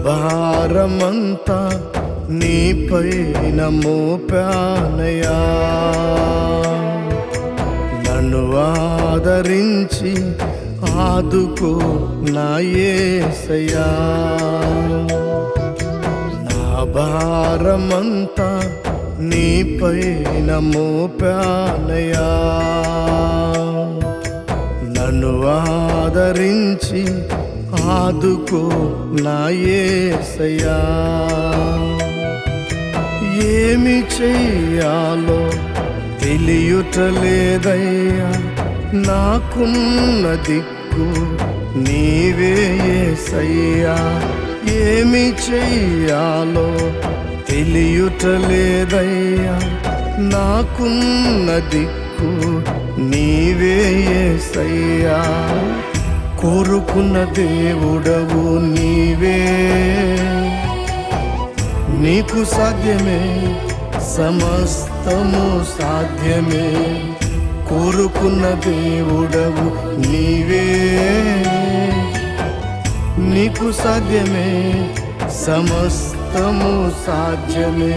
భారమంతా నీపైన మోపానయా, నన్ను ఆదరించి ఆదుకో నా యేసయ్యా. నా భారమంతా నీపైన మోపానయా, నన్ను ఆదరించి ఆదుకో నా యేసయ్యా. ఏమి చెయ్యాలో తెలియటలేదయ్యా, నాకున్న దిక్కు నీవే యేసయ్యా. ఏమి చెయ్యాలో తెలియటలేదయ్యా, నాకున్న దిక్కు నీవే యేసయ్యా. కోరుకున్న దేవుడవు నీవే, నీకు సాధ్యమే సమస్తము సాధ్యమే. కోరుకున్న దేవుడవు నీవే, నీకు సాధ్యమే సమస్తము సాధ్యమే.